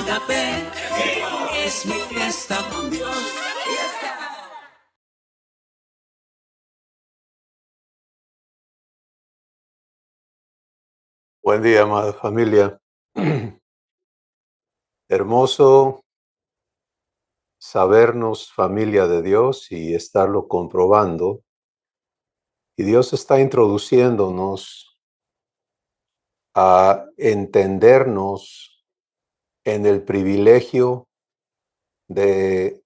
Agape es mi fiesta con Dios. Buen día, amada familia. Hermoso sabernos familia de Dios y estarlo comprobando. Y Dios está introduciéndonos a entendernos en el privilegio de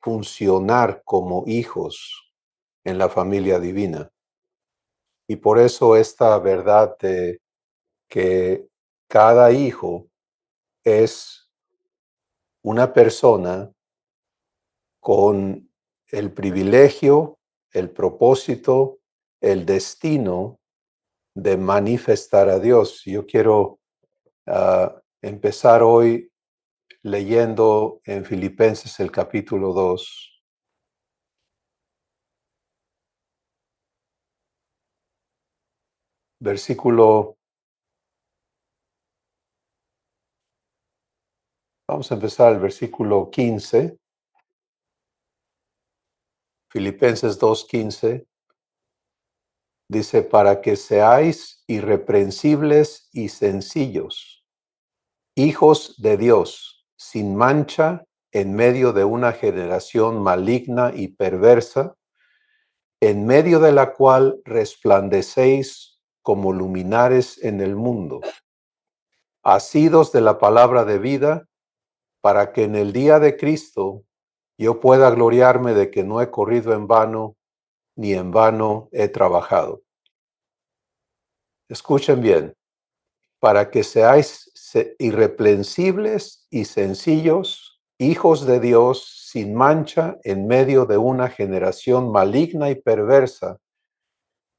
funcionar como hijos en la familia divina. Y por eso esta verdad de que cada hijo es una persona con el privilegio, el propósito, el destino de manifestar a Dios. Yo quiero empezar hoy leyendo en Filipenses el capítulo 2. Vamos a empezar el versículo 15. Filipenses 2:15. Dice, para que seáis irreprensibles y sencillos, hijos de Dios, sin mancha, en medio de una generación maligna y perversa, en medio de la cual resplandecéis como luminares en el mundo, asidos de la palabra de vida, para que en el día de Cristo yo pueda gloriarme de que no he corrido en vano, ni en vano he trabajado. Escuchen bien, para que seáis irreprensibles y sencillos, hijos de Dios, sin mancha, en medio de una generación maligna y perversa,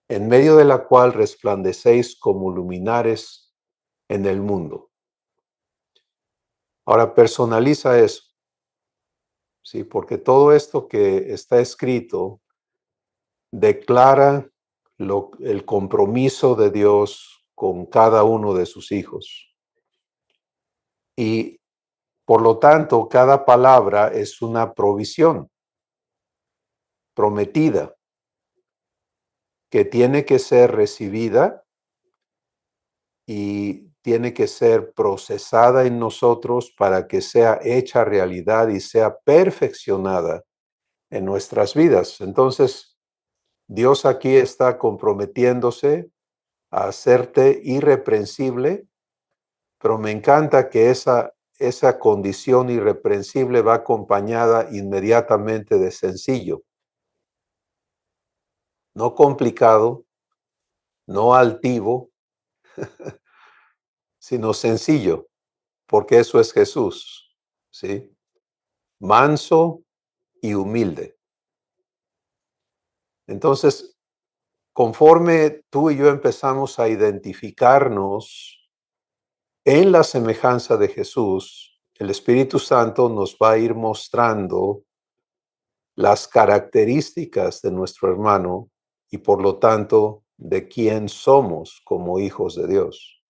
en medio de la cual resplandecéis como luminares en el mundo. Ahora personaliza eso, ¿sí? Porque todo esto que está escrito declara el compromiso de Dios con cada uno de sus hijos. Y por lo tanto, cada palabra es una provisión prometida que tiene que ser recibida y tiene que ser procesada en nosotros para que sea hecha realidad y sea perfeccionada en nuestras vidas. Entonces, Dios aquí está comprometiéndose a hacerte irreprensible, pero me encanta que esa condición irreprensible va acompañada inmediatamente de sencillo. No complicado, no altivo, sino sencillo, porque eso es Jesús, ¿sí? Manso y humilde. Entonces, conforme tú y yo empezamos a identificarnos en la semejanza de Jesús, el Espíritu Santo nos va a ir mostrando las características de nuestro hermano y por lo tanto de quién somos como hijos de Dios.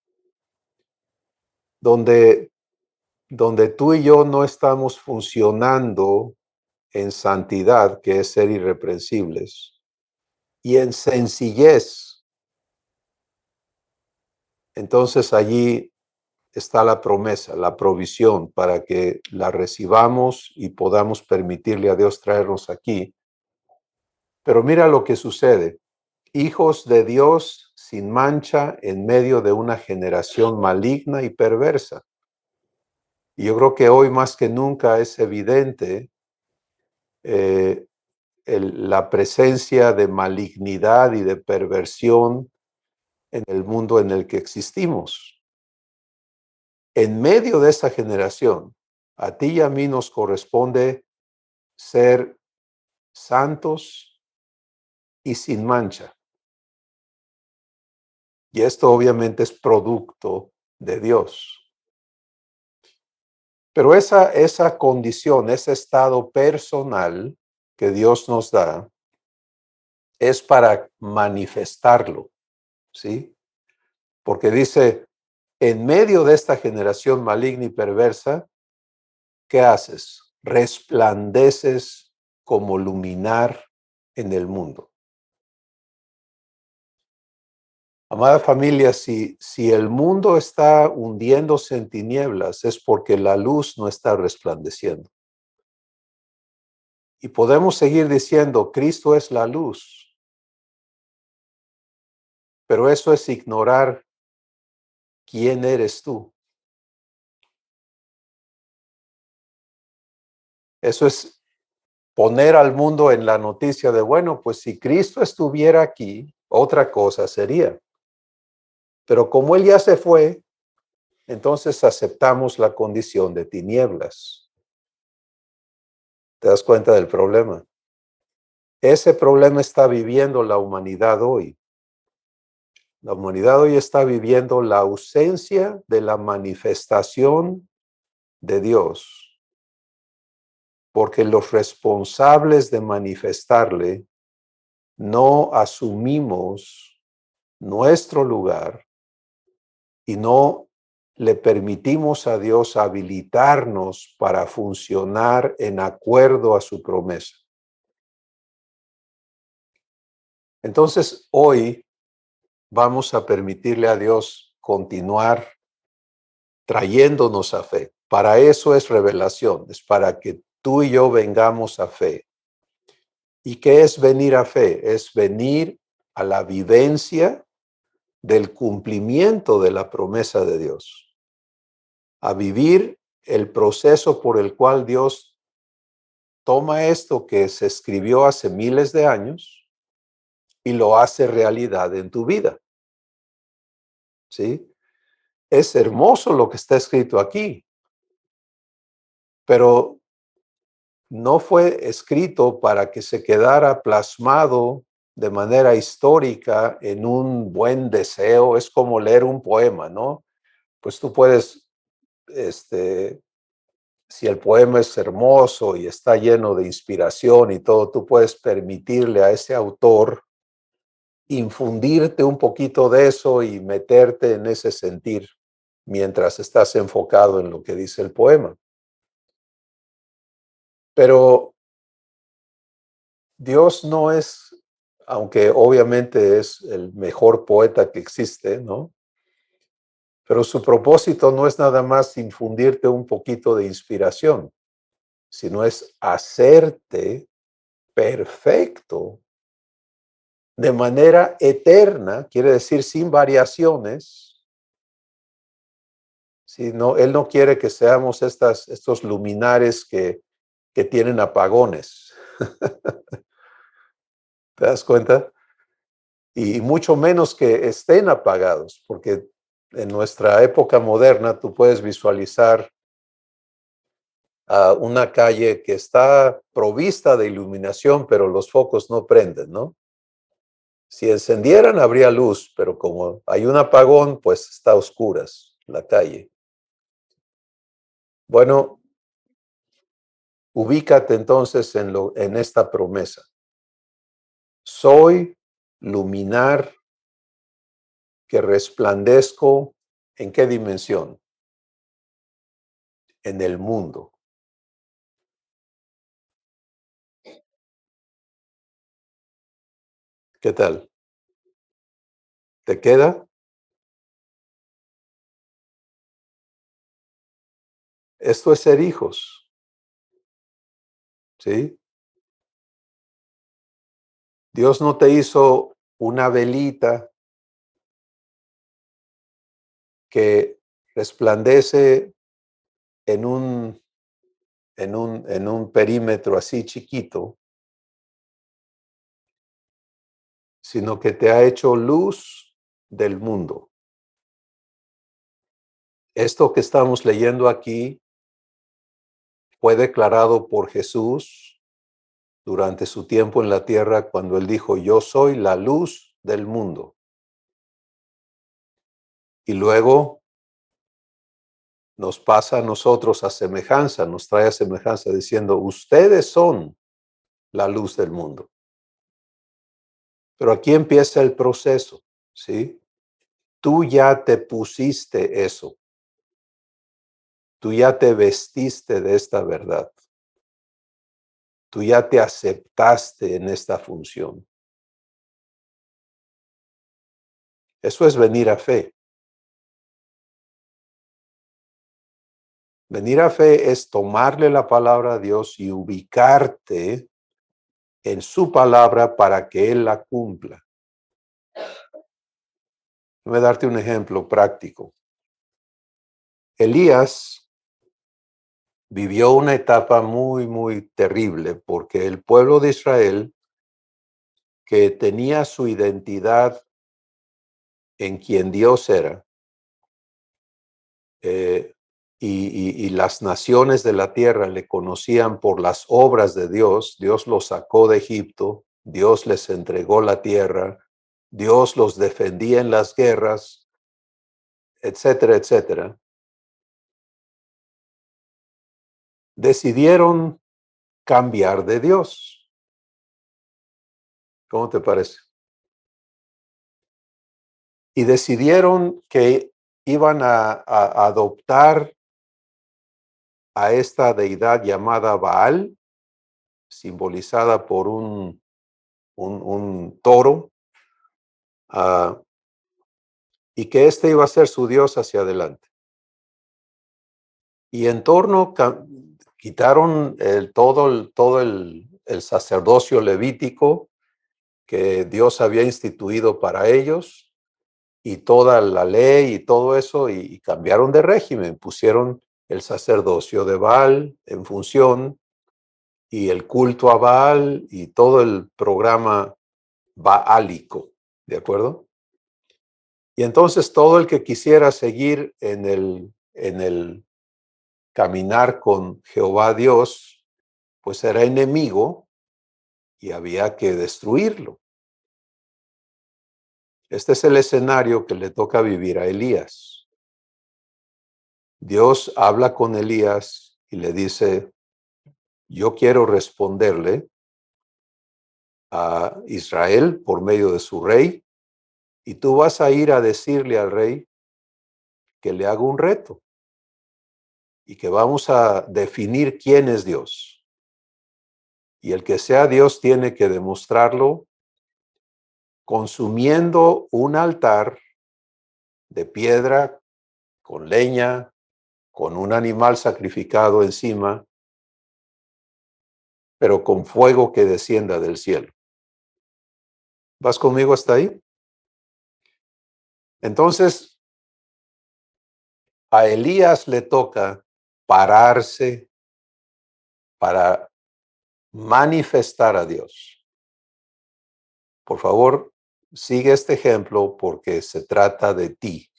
Donde tú y yo no estamos funcionando en santidad, que es ser irreprensibles, y en sencillez, entonces allí está la promesa, la provisión para que la recibamos y podamos permitirle a Dios traernos aquí. Pero mira lo que sucede. Hijos de Dios sin mancha en medio de una generación maligna y perversa. Y yo creo que hoy más que nunca es evidente la presencia de malignidad y de perversión en el mundo en el que existimos. En medio de esa generación, a ti y a mí nos corresponde ser santos y sin mancha. Y esto obviamente es producto de Dios. Pero esa condición, ese estado personal que Dios nos da, es para manifestarlo, ¿sí? Porque dice, en medio de esta generación maligna y perversa, ¿qué haces? Resplandeces como luminar en el mundo. Amada familia, si el mundo está hundiéndose en tinieblas, es porque la luz no está resplandeciendo. Y podemos seguir diciendo, Cristo es la luz, pero eso es ignorar quién eres tú. Eso es poner al mundo en la noticia de, bueno, pues si Cristo estuviera aquí, otra cosa sería. Pero como Él ya se fue, entonces aceptamos la condición de tinieblas. ¿Te das cuenta del problema? Ese problema está viviendo la humanidad hoy. La humanidad hoy está viviendo la ausencia de la manifestación de Dios, porque los responsables de manifestarle no asumimos nuestro lugar y no le permitimos a Dios habilitarnos para funcionar en acuerdo a su promesa. Entonces, hoy vamos a permitirle a Dios continuar trayéndonos a fe. Para eso es revelación, es para que tú y yo vengamos a fe. ¿Y qué es venir a fe? Es venir a la vivencia del cumplimiento de la promesa de Dios, a vivir el proceso por el cual Dios toma esto que se escribió hace miles de años y lo hace realidad en tu vida. ¿Sí? Es hermoso lo que está escrito aquí, pero no fue escrito para que se quedara plasmado de manera histórica en un buen deseo. Es como leer un poema, ¿no? Pues tú puedes, si el poema es hermoso y está lleno de inspiración y todo, tú puedes permitirle a ese autor infundirte un poquito de eso y meterte en ese sentir mientras estás enfocado en lo que dice el poema. Pero Dios no es, aunque obviamente es el mejor poeta que existe, ¿no? Pero su propósito no es nada más infundirte un poquito de inspiración, sino es hacerte perfecto de manera eterna, quiere decir sin variaciones. ¿Sí? No, Él no quiere que seamos estos luminares que tienen apagones. ¿Te das cuenta? Y mucho menos que estén apagados, porque en nuestra época moderna tú puedes visualizar una calle que está provista de iluminación, pero los focos no prenden, ¿no? Si encendieran, habría luz, pero como hay un apagón, pues está a oscuras la calle. Bueno, ubícate entonces en esta promesa. Soy luminar que resplandezco, ¿en qué dimensión? En el mundo. ¿Qué tal? ¿Te queda? Esto es ser hijos, ¿sí? Dios no te hizo una velita que resplandece en un perímetro así chiquito, sino que te ha hecho luz del mundo. Esto que estamos leyendo aquí fue declarado por Jesús durante su tiempo en la tierra cuando él dijo, yo soy la luz del mundo. Y luego nos pasa a nosotros a semejanza, nos trae a semejanza diciendo, ustedes son la luz del mundo. Pero aquí empieza el proceso, ¿sí? Tú ya te pusiste eso. Tú ya te vestiste de esta verdad. Tú ya te aceptaste en esta función. Eso es venir a fe. Venir a fe es tomarle la palabra a Dios y ubicarte en su palabra para que Él la cumpla. Voy a darte un ejemplo práctico. Elías vivió una etapa muy, muy terrible porque el pueblo de Israel, que tenía su identidad en quien Dios era, y las naciones de la tierra le conocían por las obras de Dios. Dios los sacó de Egipto, Dios les entregó la tierra, Dios los defendía en las guerras, etcétera, etcétera. Decidieron cambiar de Dios. ¿Cómo te parece? Y decidieron que iban a adoptar a esta deidad llamada Baal, simbolizada por un toro, y que este iba a ser su Dios hacia adelante. Y en torno quitaron todo el sacerdocio levítico que Dios había instituido para ellos, y toda la ley y todo eso, y cambiaron de régimen, pusieron el sacerdocio de Baal en función, y el culto a Baal y todo el programa baálico, ¿de acuerdo? Y entonces todo el que quisiera seguir en el caminar con Jehová Dios, pues era enemigo y había que destruirlo. Este es el escenario que le toca vivir a Elías. Dios habla con Elías y le dice: yo quiero responderle a Israel por medio de su rey, y tú vas a ir a decirle al rey que le haga un reto y que vamos a definir quién es Dios. Y el que sea Dios tiene que demostrarlo consumiendo un altar de piedra con leña, con un animal sacrificado encima, pero con fuego que descienda del cielo. ¿Vas conmigo hasta ahí? Entonces, a Elías le toca pararse para manifestar a Dios. Por favor, sigue este ejemplo porque se trata de ti,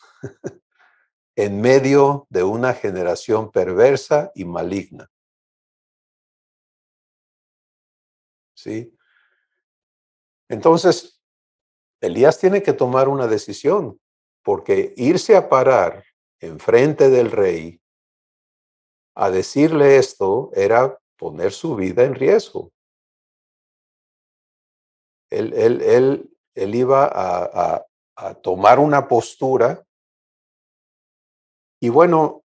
en medio de una generación perversa y maligna. ¿Sí? Entonces, Elías tiene que tomar una decisión, porque irse a parar enfrente del rey a decirle esto era poner su vida en riesgo. Él iba a tomar una postura, y bueno,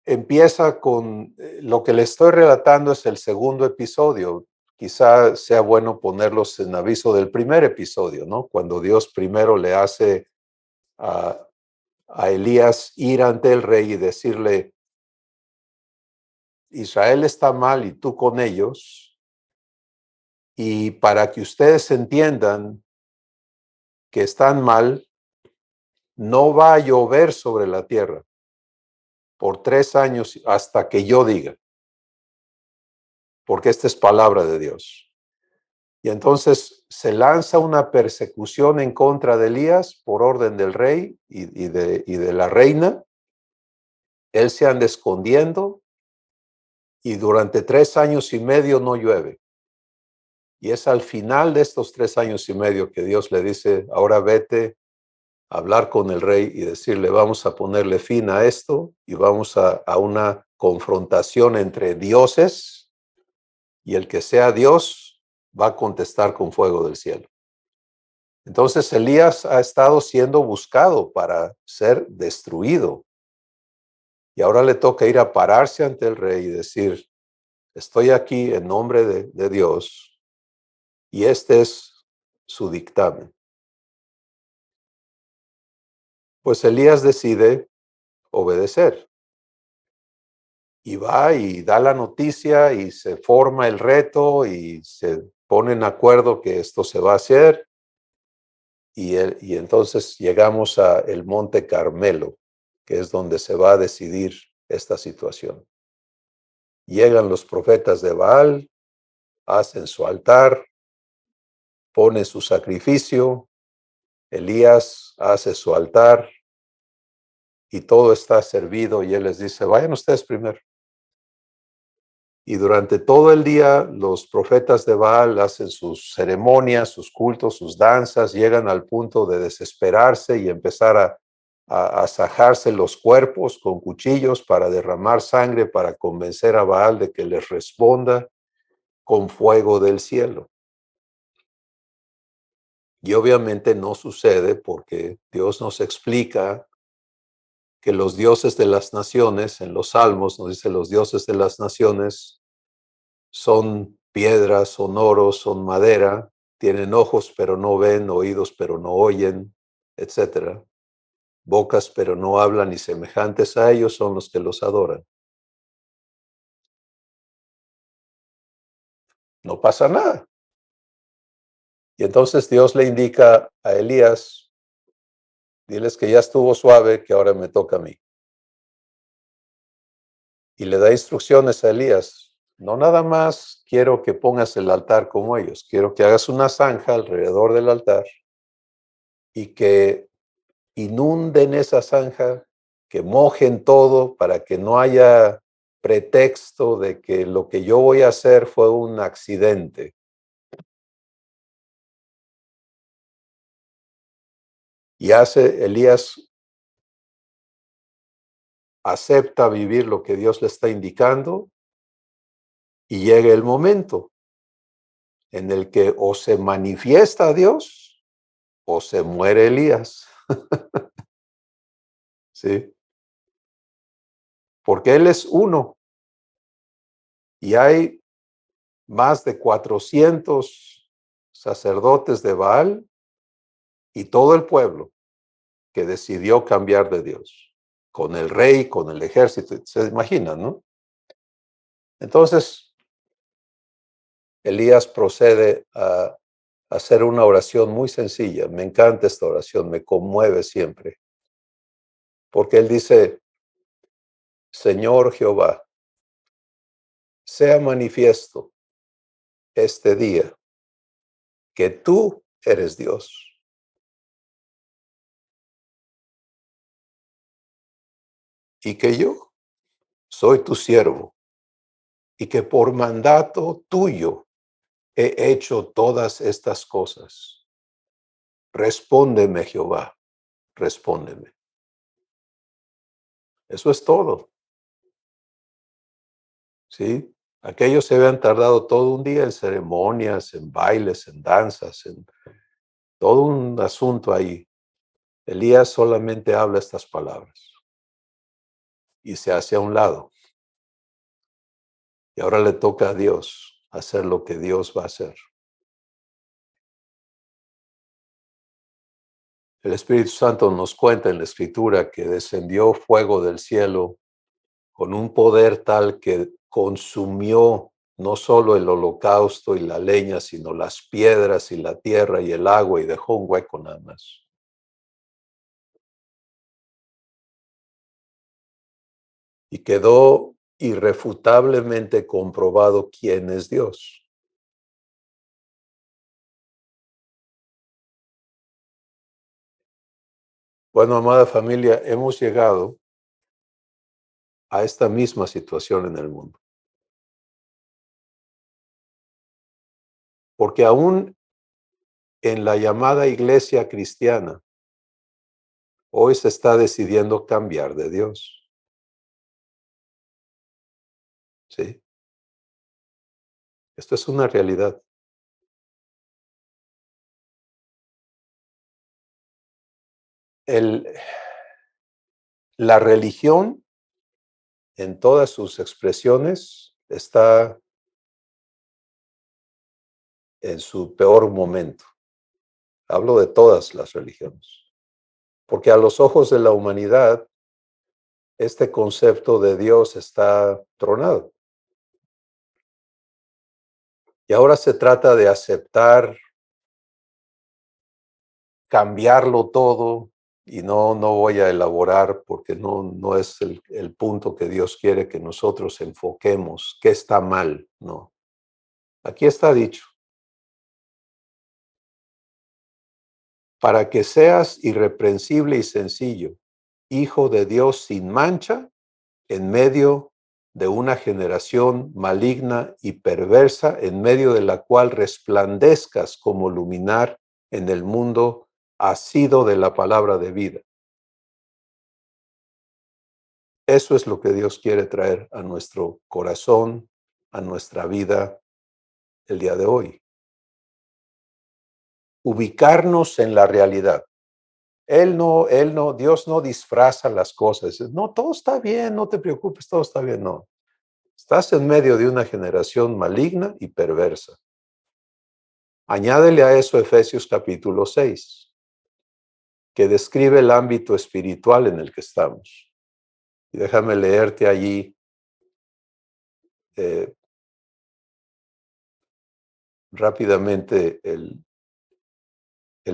empieza con lo que le estoy relatando. Es el segundo episodio. Quizá sea bueno ponerlos en aviso del primer episodio, ¿no? Cuando Dios primero le hace a Elías ir ante el rey y decirle: Israel está mal y tú con ellos, y para que ustedes entiendan que están mal, no va a llover sobre la tierra por 3 años hasta que yo diga, porque esta es palabra de Dios. Y entonces se lanza una persecución en contra de Elías por orden del rey y de la reina. Él se anda escondiendo, y durante 3 años y medio no llueve. Y es al final de estos 3 años y medio que Dios le dice: ahora vete a hablar con el rey y decirle, vamos a ponerle fin a esto, y vamos a una confrontación entre dioses, y el que sea Dios va a contestar con fuego del cielo. Entonces Elías ha estado siendo buscado para ser destruido. Y ahora le toca ir a pararse ante el rey y decir, estoy aquí en nombre de Dios y este es su dictamen. Pues Elías decide obedecer y va y da la noticia y se forma el reto y se pone en acuerdo que esto se va a hacer y entonces llegamos a el Monte Carmelo, que es donde se va a decidir esta situación. Llegan los profetas de Baal, hacen su altar, ponen su sacrificio, Elías hace su altar y todo está servido y él les dice, vayan ustedes primero. Y durante todo el día los profetas de Baal hacen sus ceremonias, sus cultos, sus danzas, llegan al punto de desesperarse y empezar a asajarse los cuerpos con cuchillos para derramar sangre, para convencer a Baal de que les responda con fuego del cielo. Y obviamente no sucede porque Dios nos explica que los dioses de las naciones, en los Salmos nos dice los dioses de las naciones son piedras, son oro, son madera, tienen ojos pero no ven, oídos pero no oyen, etcétera. Bocas pero no hablan y semejantes a ellos son los que los adoran. No pasa nada. Y entonces Dios le indica a Elías, diles que ya estuvo suave, que ahora me toca a mí. Y le da instrucciones a Elías. No nada más quiero que pongas el altar como ellos, quiero que hagas una zanja alrededor del altar y que inunden esa zanja, que mojen todo para que no haya pretexto de que lo que yo voy a hacer fue un accidente. Y Elías acepta vivir lo que Dios le está indicando y llega el momento en el que o se manifiesta a Dios o se muere Elías. ¿Sí? Porque Él es uno y hay más de 400 sacerdotes de Baal y todo el pueblo que decidió cambiar de Dios, con el rey, con el ejército, se imaginan, ¿no? Entonces, Elías procede a hacer una oración muy sencilla. Me encanta esta oración, me conmueve siempre, porque él dice, Señor Jehová, sea manifiesto este día que tú eres Dios y que yo soy tu siervo y que por mandato tuyo he hecho todas estas cosas. Respóndeme, Jehová, respóndeme. Eso es todo, ¿sí? Aquellos se habían tardado todo un día en ceremonias, en bailes, en danzas, en todo un asunto ahí. Elías solamente habla estas palabras y se hace a un lado. Y ahora le toca a Dios hacer lo que Dios va a hacer. El Espíritu Santo nos cuenta en la Escritura que descendió fuego del cielo con un poder tal que consumió no solo el holocausto y la leña, sino las piedras y la tierra y el agua y dejó un hueco nada más. Y quedó irrefutablemente comprobado quién es Dios. Bueno, amada familia, hemos llegado a esta misma situación en el mundo. Porque aún en la llamada iglesia cristiana, hoy se está decidiendo cambiar de Dios. ¿Sí? Esto es una realidad. La religión, en todas sus expresiones, está en su peor momento. Hablo de todas las religiones. Porque a los ojos de la humanidad, este concepto de Dios está tronado. Y ahora se trata de aceptar, cambiarlo todo, y no voy a elaborar porque no es el punto que Dios quiere que nosotros enfoquemos, qué está mal, no. Aquí está dicho, para que seas irreprensible y sencillo, hijo de Dios sin mancha, en medio de una generación maligna y perversa, en medio de la cual resplandezcas como luminar en el mundo asido de la palabra de vida. Eso es lo que Dios quiere traer a nuestro corazón, a nuestra vida el día de hoy. Ubicarnos en la realidad. Dios no disfraza las cosas. No, todo está bien, no te preocupes, todo está bien, no. Estás en medio de una generación maligna y perversa. Añádele a eso Efesios capítulo 6, que describe el ámbito espiritual en el que estamos. Y déjame leerte allí rápidamente el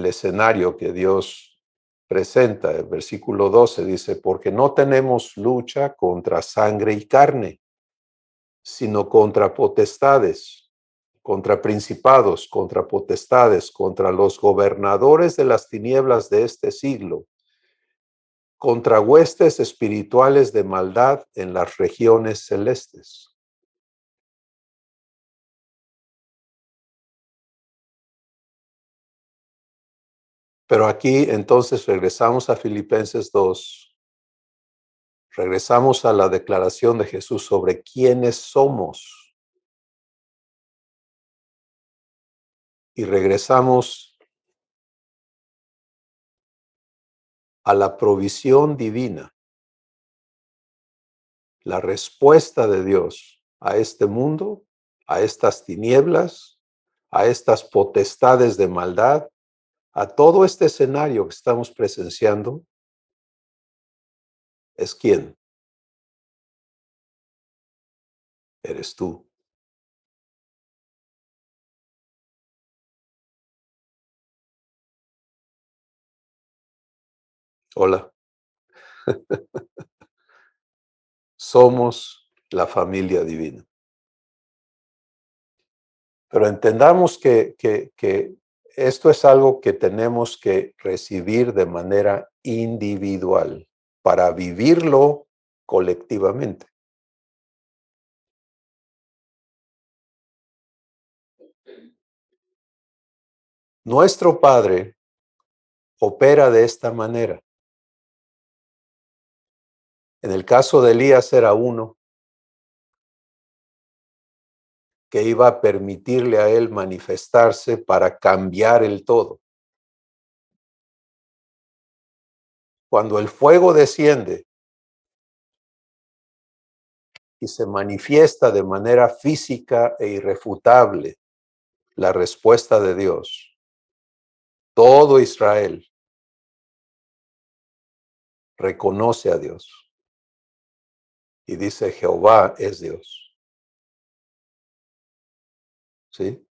escenario que Dios presenta. El versículo 12 dice, porque no tenemos lucha contra sangre y carne, sino contra potestades, contra principados, contra potestades, contra los gobernadores de las tinieblas de este siglo, contra huestes espirituales de maldad en las regiones celestes. Pero aquí entonces regresamos a Filipenses 2, regresamos a la declaración de Jesús sobre quiénes somos y regresamos a la provisión divina, la respuesta de Dios a este mundo, a estas tinieblas, a estas potestades de maldad, a todo este escenario que estamos presenciando. ¿Es quién? Eres tú. Hola. Somos la familia divina. Pero entendamos que esto es algo que tenemos que recibir de manera individual para vivirlo colectivamente. Nuestro Padre opera de esta manera. En el caso de Elías era uno que iba a permitirle a él manifestarse para cambiar el todo. Cuando el fuego desciende y se manifiesta de manera física e irrefutable la respuesta de Dios, todo Israel reconoce a Dios y dice Jehová es Dios. ¿Sí?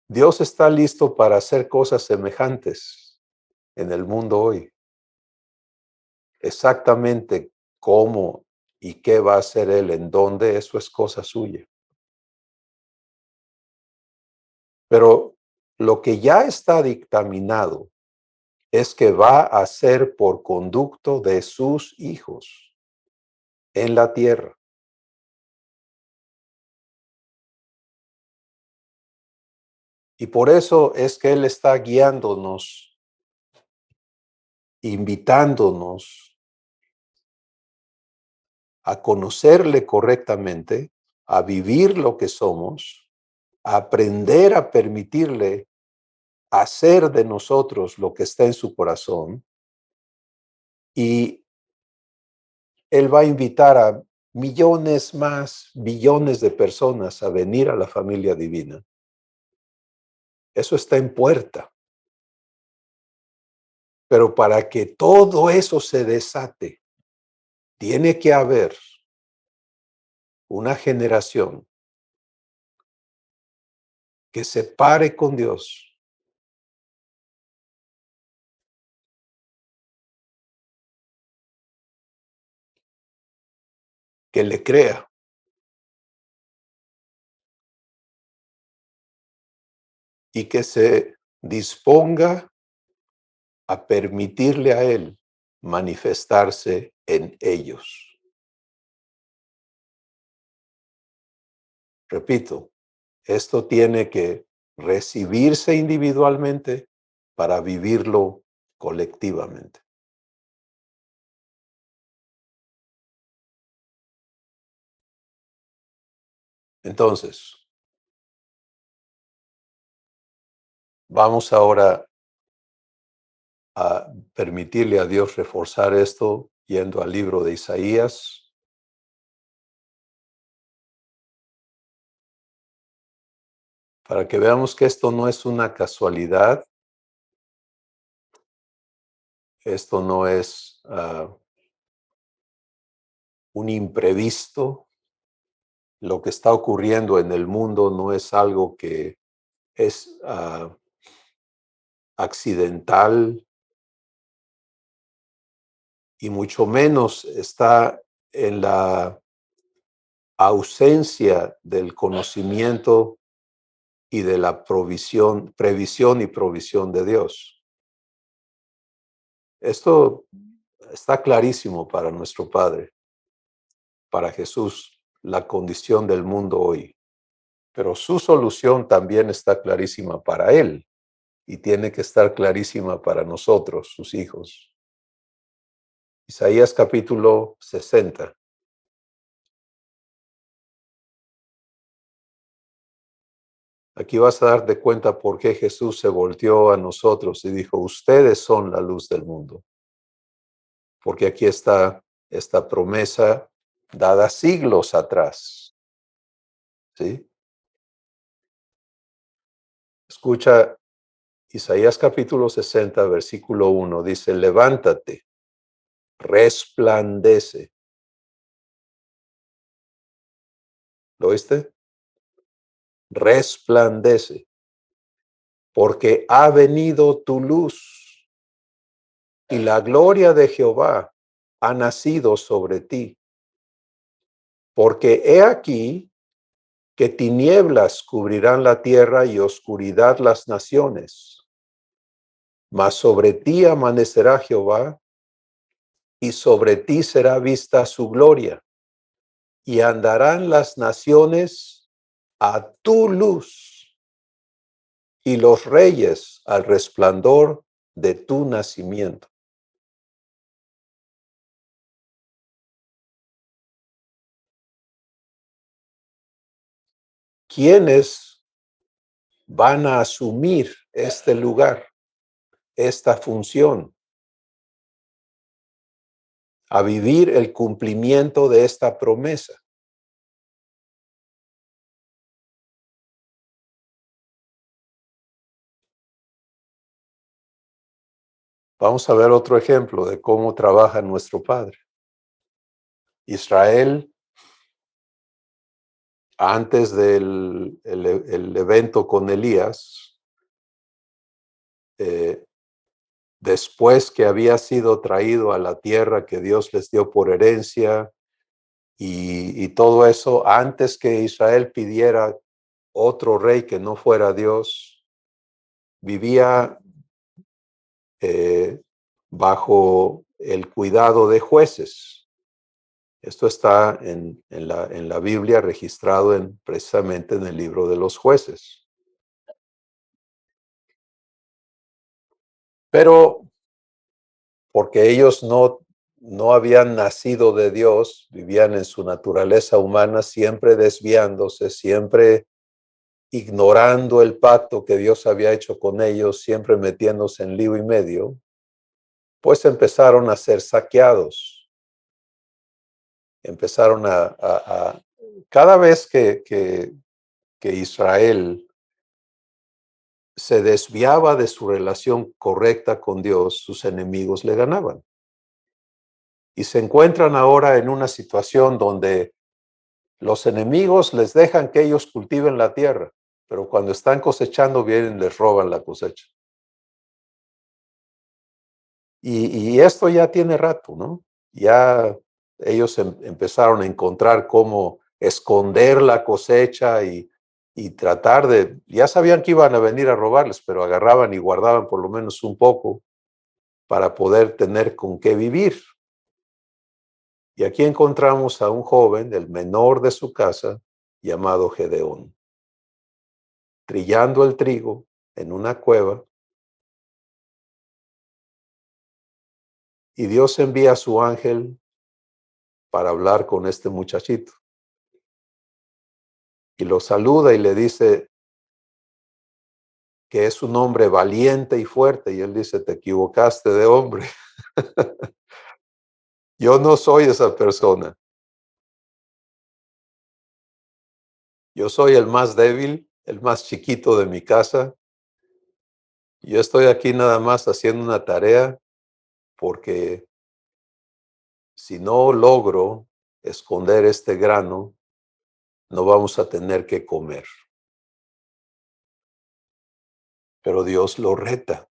Dios está listo para hacer cosas semejantes en el mundo hoy. Exactamente cómo y qué va a hacer Él, en dónde, eso es cosa suya. Pero lo que ya está dictaminado es que va a ser por conducto de sus hijos en la tierra. Y por eso es que Él está guiándonos, invitándonos a conocerle correctamente, a vivir lo que somos, aprender a permitirle hacer de nosotros lo que está en su corazón, y Él va a invitar a millones más, billones de personas a venir a la familia divina. Eso está en puerta. Pero para que todo eso se desate, tiene que haber una generación que se pare con Dios, que le crea y que se disponga a permitirle a Él manifestarse en ellos. Repito, esto tiene que recibirse individualmente para vivirlo colectivamente. Entonces, vamos ahora a permitirle a Dios reforzar esto yendo al libro de Isaías. Para que veamos que esto no es una casualidad, esto no es un imprevisto. Lo que está ocurriendo en el mundo no es algo que es accidental, y mucho menos está en la ausencia del conocimiento y de la previsión y provisión de Dios. Esto está clarísimo para nuestro Padre, para Jesús, la condición del mundo hoy. Pero su solución también está clarísima para Él y tiene que estar clarísima para nosotros, sus hijos. Isaías capítulo 60. Aquí vas a darte cuenta por qué Jesús se volteó a nosotros y dijo, ustedes son la luz del mundo. Porque aquí está esta promesa dada siglos atrás. ¿Sí? Escucha Isaías capítulo 60, versículo 1. Dice, levántate, resplandece. ¿Lo oíste? Resplandece, porque ha venido tu luz y la gloria de Jehová ha nacido sobre ti. Porque he aquí que tinieblas cubrirán la tierra y oscuridad las naciones. Mas sobre ti amanecerá Jehová y sobre ti será vista su gloria. Y andarán las naciones a tu luz y los reyes al resplandor de tu nacimiento. ¿Quiénes van a asumir este lugar, esta función, a vivir el cumplimiento de esta promesa? Vamos a ver otro ejemplo de cómo trabaja nuestro Padre. Israel, antes del el evento con Elías, después que había sido traído a la tierra que Dios les dio por herencia y todo eso, antes que Israel pidiera otro rey que no fuera Dios, vivía bajo el cuidado de jueces. Esto está en la Biblia registrado precisamente en el libro de los jueces. Pero porque ellos no habían nacido de Dios, vivían en su naturaleza humana, siempre desviándose, siempre ignorando el pacto que Dios había hecho con ellos, siempre metiéndose en lío y medio, pues empezaron a ser saqueados. Empezaron cada vez que Israel se desviaba de su relación correcta con Dios, sus enemigos le ganaban. Y se encuentran ahora en una situación donde los enemigos les dejan que ellos cultiven la tierra, pero cuando están cosechando vienen y les roban la cosecha. Y esto ya tiene rato, ¿no? Ya ellos empezaron a encontrar cómo esconder la cosecha y tratar de, ya sabían que iban a venir a robarles, pero agarraban y guardaban por lo menos un poco para poder tener con qué vivir. Y aquí encontramos a un joven, el menor de su casa, llamado Gedeón, trillando el trigo en una cueva, y Dios envía a su ángel para hablar con este muchachito. Y lo saluda y le dice que es un hombre valiente y fuerte, y él dice, te equivocaste de hombre. Yo no soy esa persona. Yo soy el más débil, el más chiquito de mi casa. Yo estoy aquí nada más haciendo una tarea porque si no logro esconder este grano, no vamos a tener que comer. Pero Dios lo reta,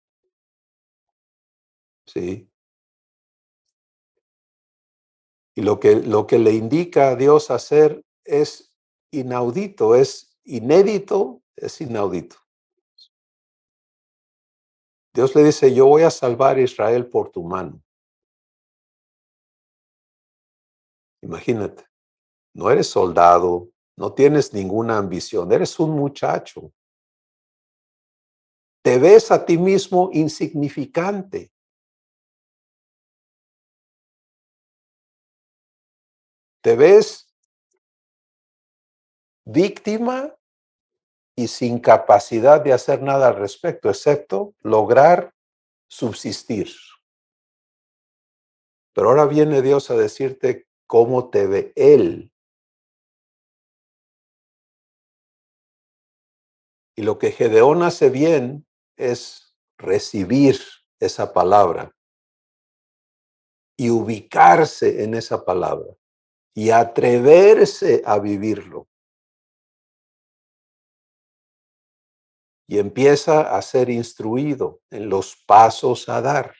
¿sí? Y lo que le indica a Dios hacer es inaudito, es inédito, es inaudito. Dios le dice, yo voy a salvar a Israel por tu mano. Imagínate, no eres soldado, no tienes ninguna ambición, eres un muchacho. Te ves a ti mismo insignificante. Te ves víctima y sin capacidad de hacer nada al respecto, excepto lograr subsistir. Pero ahora viene Dios a decirte cómo te ve Él. Y lo que Gedeón hace bien es recibir esa palabra y ubicarse en esa palabra y atreverse a vivirlo. Y empieza a ser instruido en los pasos a dar.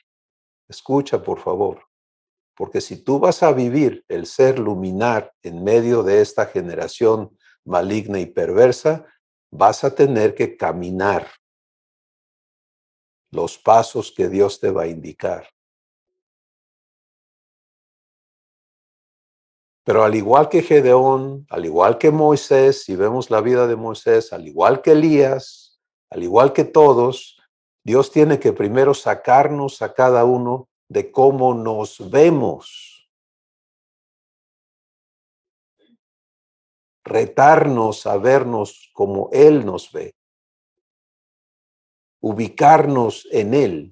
Escucha, por favor, porque si tú vas a vivir el ser luminar en medio de esta generación maligna y perversa, vas a tener que caminar los pasos que Dios te va a indicar. Pero al igual que Gedeón, al igual que Moisés, si vemos la vida de Moisés, al igual que Elías, al igual que todos, Dios tiene que primero sacarnos a cada uno de cómo nos vemos, retarnos a vernos como Él nos ve, ubicarnos en Él.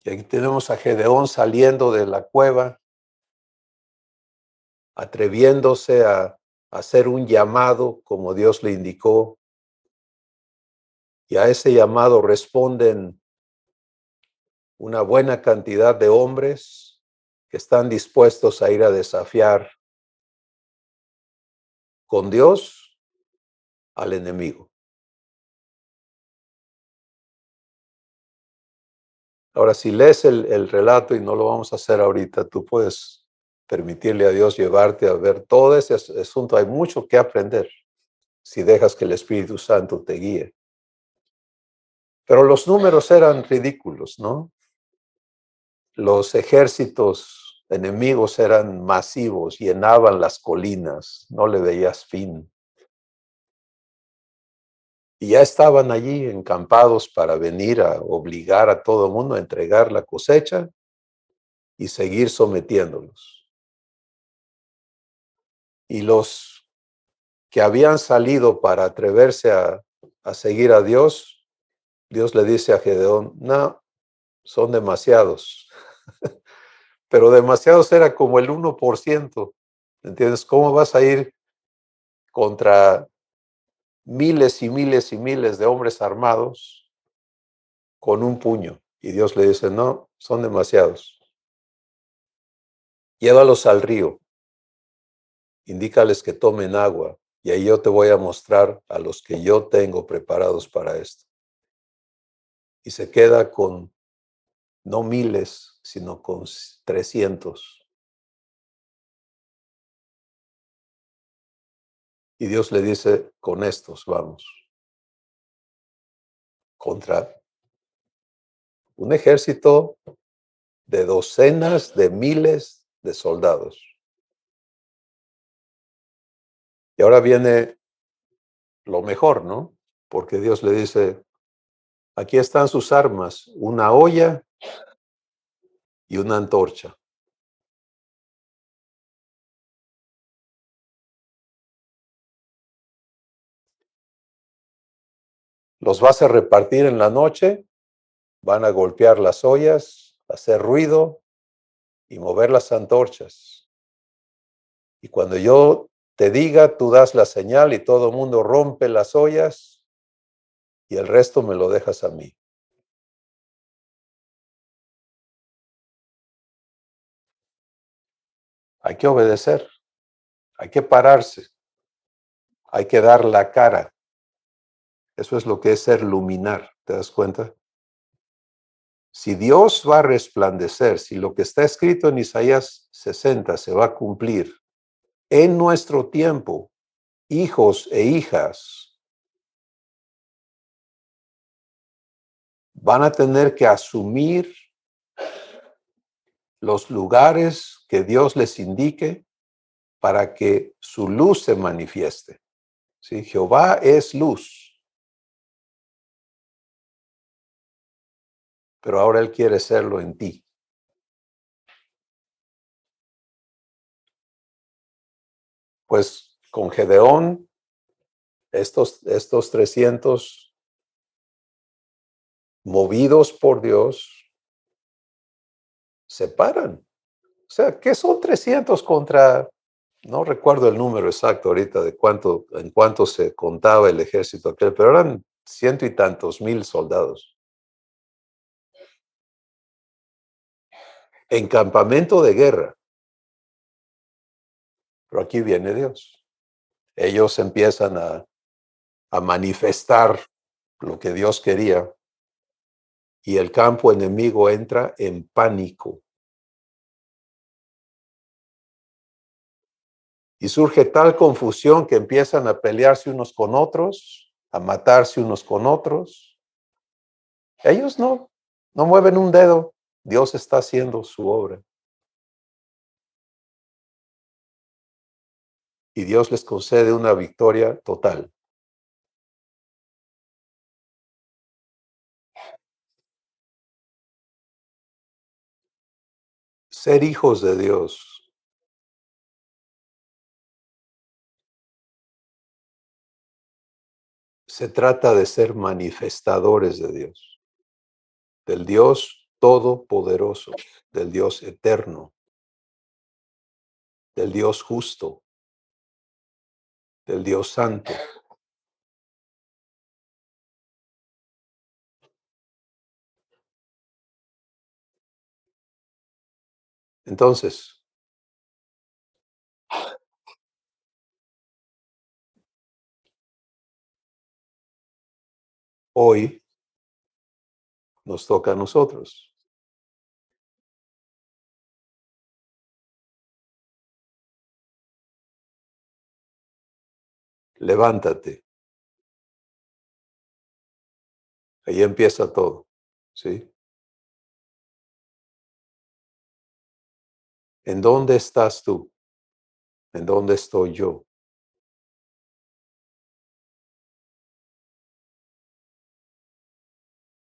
Y aquí tenemos a Gedeón saliendo de la cueva, atreviéndose a hacer un llamado como Dios le indicó. Y a ese llamado responden una buena cantidad de hombres que están dispuestos a ir a desafiar con Dios al enemigo. Ahora, si lees el relato, y no lo vamos a hacer ahorita, tú puedes permitirle a Dios llevarte a ver todo ese asunto. Hay mucho que aprender si dejas que el Espíritu Santo te guíe. Pero los números eran ridículos, ¿no? Los ejércitos enemigos eran masivos, llenaban las colinas, no le veías fin. Y ya estaban allí encampados para venir a obligar a todo el mundo a entregar la cosecha y seguir sometiéndolos. Y los que habían salido para atreverse a seguir a Dios, Dios le dice a Gedeón, no, son demasiados. Pero demasiados era como el 1%. ¿Entiendes? ¿Cómo vas a ir contra miles y miles y miles de hombres armados con un puño? Y Dios le dice, no, son demasiados. Llévalos al río, indícales que tomen agua, y ahí yo te voy a mostrar a los que yo tengo preparados para esto. Y se queda con no miles, sino con 300. Y Dios le dice, con estos vamos, contra un ejército de docenas de miles de soldados. Y ahora viene lo mejor, ¿no? Porque Dios le dice, aquí están sus armas, una olla y una antorcha. Los vas a repartir en la noche, van a golpear las ollas, hacer ruido y mover las antorchas. Y cuando yo te diga, tú das la señal y todo el mundo rompe las ollas y el resto me lo dejas a mí. Hay que obedecer, hay que pararse, hay que dar la cara. Eso es lo que es ser luminar, ¿te das cuenta? Si Dios va a resplandecer, si lo que está escrito en Isaías 60 se va a cumplir en nuestro tiempo, hijos e hijas van a tener que asumir los lugares que Dios les indique para que su luz se manifieste. ¿Sí? Jehová es luz, pero ahora Él quiere serlo en ti. Pues con Gedeón, estos 300 movidos por Dios se paran. O sea, ¿qué son 300 contra, no recuerdo el número exacto ahorita de en cuánto se contaba el ejército aquel, pero eran ciento y tantos mil soldados. En campamento de guerra. Pero aquí viene Dios. Ellos empiezan a manifestar lo que Dios quería y el campo enemigo entra en pánico. Y surge tal confusión que empiezan a pelearse unos con otros, a matarse unos con otros. Ellos no mueven un dedo. Dios está haciendo su obra. Y Dios les concede una victoria total. Ser hijos de Dios se trata de ser manifestadores de Dios, del Dios todopoderoso, del Dios eterno, del Dios justo, del Dios santo. Entonces, hoy nos toca a nosotros. Levántate. Ahí empieza todo, ¿sí? ¿En dónde estás tú? ¿En dónde estoy yo?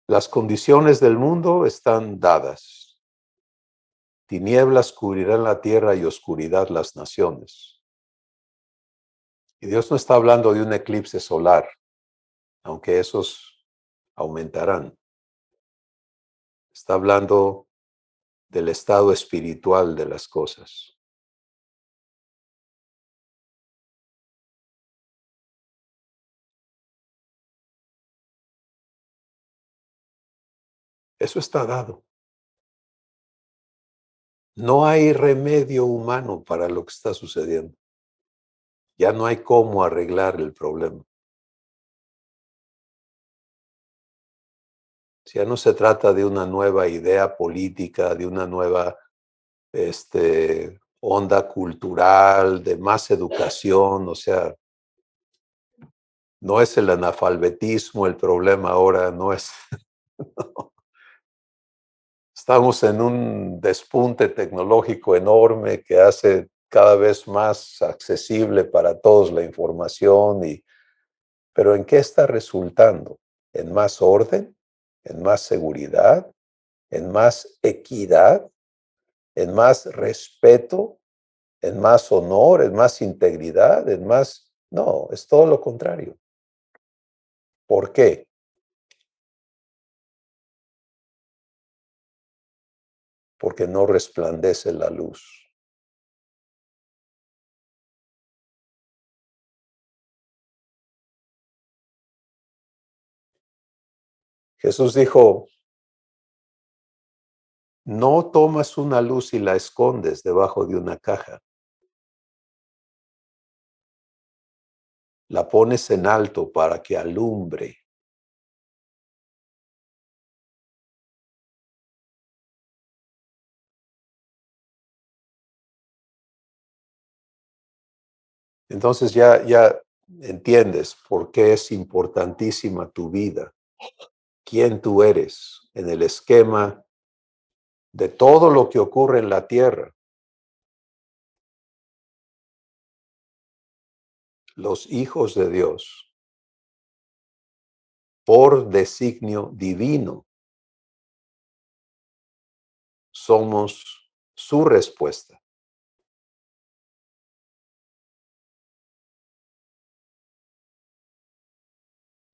Las condiciones del mundo están dadas. Tinieblas cubrirán la tierra y oscuridad las naciones. Y Dios no está hablando de un eclipse solar, aunque esos aumentarán. Está hablando del estado espiritual de las cosas. Eso está dado. No hay remedio humano para lo que está sucediendo. Ya no hay cómo arreglar el problema. Ya no se trata de una nueva idea política, de una nueva onda cultural, de más educación, o sea, no es el analfabetismo el problema ahora, no es. Estamos en un despunte tecnológico enorme que hace cada vez más accesible para todos la información, pero ¿en qué está resultando? ¿En más orden? ¿En más seguridad? ¿En más equidad? ¿En más respeto? ¿En más honor? ¿En más integridad? ¿En más? No, es todo lo contrario. ¿Por qué? Porque no resplandece la luz. Jesús dijo, no tomas una luz y la escondes debajo de una caja. La pones en alto para que alumbre. Entonces ya entiendes por qué es importantísima tu vida, quién tú eres en el esquema de todo lo que ocurre en la tierra. Los hijos de Dios, por designio divino, somos su respuesta.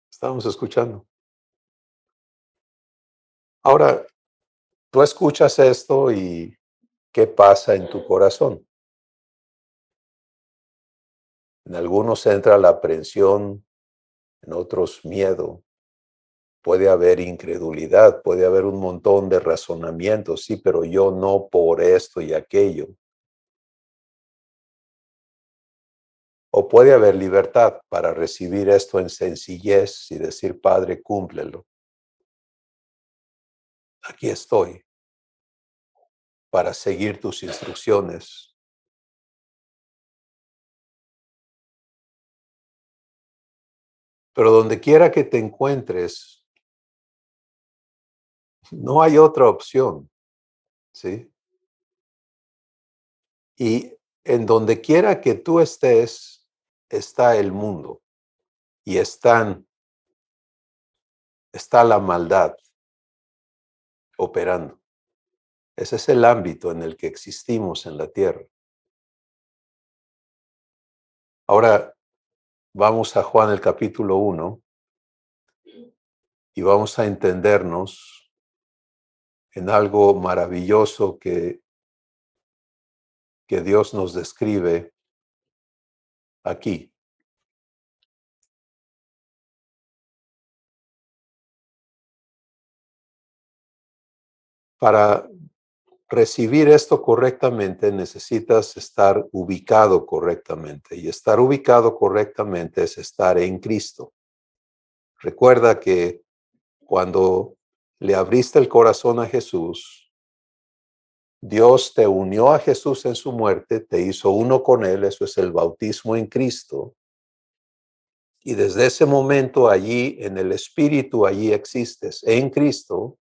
Estamos escuchando. Ahora, tú escuchas esto y ¿qué pasa en tu corazón? En algunos entra la aprensión, en otros miedo. Puede haber incredulidad, puede haber un montón de razonamientos, sí, pero yo no por esto y aquello. O puede haber libertad para recibir esto en sencillez y decir, Padre, cúmplelo. Aquí estoy para seguir tus instrucciones. Pero donde quiera que te encuentres, no hay otra opción, ¿sí? Y en donde quiera que tú estés, está el mundo y está la maldad operando. Ese es el ámbito en el que existimos en la tierra. Ahora vamos a Juan el capítulo 1 y vamos a entendernos en algo maravilloso que Dios nos describe aquí. Para recibir esto correctamente necesitas estar ubicado correctamente y estar ubicado correctamente es estar en Cristo. Recuerda que cuando le abriste el corazón a Jesús, Dios te unió a Jesús en su muerte, te hizo uno con él, eso es el bautismo en Cristo. Y desde ese momento allí en el Espíritu, allí existes en Cristo.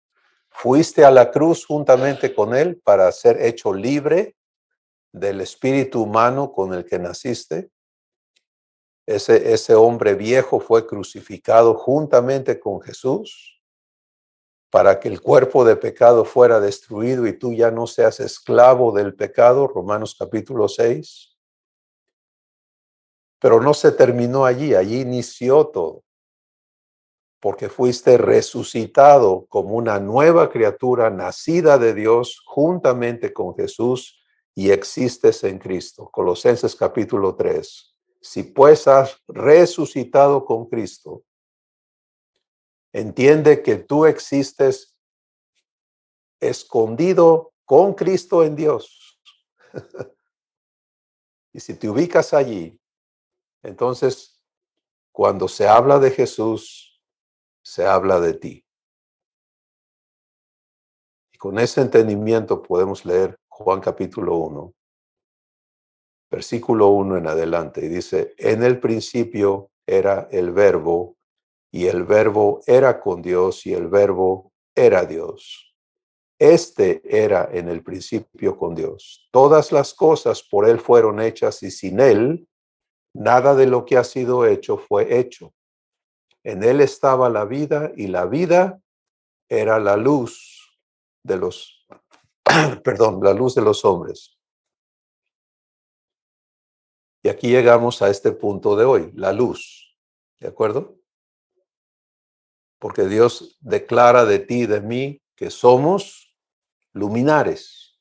Fuiste a la cruz juntamente con él para ser hecho libre del espíritu humano con el que naciste. Ese hombre viejo fue crucificado juntamente con Jesús para que el cuerpo de pecado fuera destruido y tú ya no seas esclavo del pecado, Romanos capítulo 6. Pero no se terminó allí, allí inició todo, porque fuiste resucitado como una nueva criatura nacida de Dios juntamente con Jesús y existes en Cristo. Colosenses capítulo 3. Si pues has resucitado con Cristo, entiende que tú existes escondido con Cristo en Dios. Y si te ubicas allí, entonces cuando se habla de Jesús, se habla de ti. Y con ese entendimiento podemos leer Juan capítulo 1, versículo 1 en adelante. Y dice, en el principio era el verbo, y el verbo era con Dios, y el verbo era Dios. Este era en el principio con Dios. Todas las cosas por él fueron hechas, y sin él, nada de lo que ha sido hecho fue hecho. En él estaba la vida, y la vida era la luz de los, perdón, la luz de los hombres. Y aquí llegamos a este punto de hoy, la luz. ¿De acuerdo? Porque Dios declara de ti y de mí que somos luminares,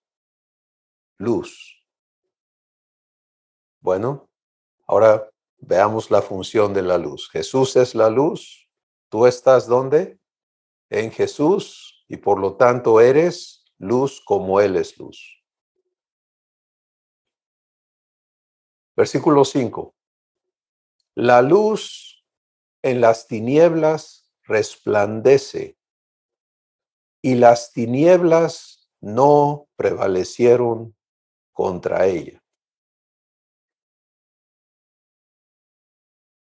luz. Bueno, ahora veamos la función de la luz. Jesús es la luz. ¿Tú estás dónde? En Jesús, y por lo tanto eres luz como Él es luz. Versículo 5. La luz en las tinieblas resplandece, y las tinieblas no prevalecieron contra ella.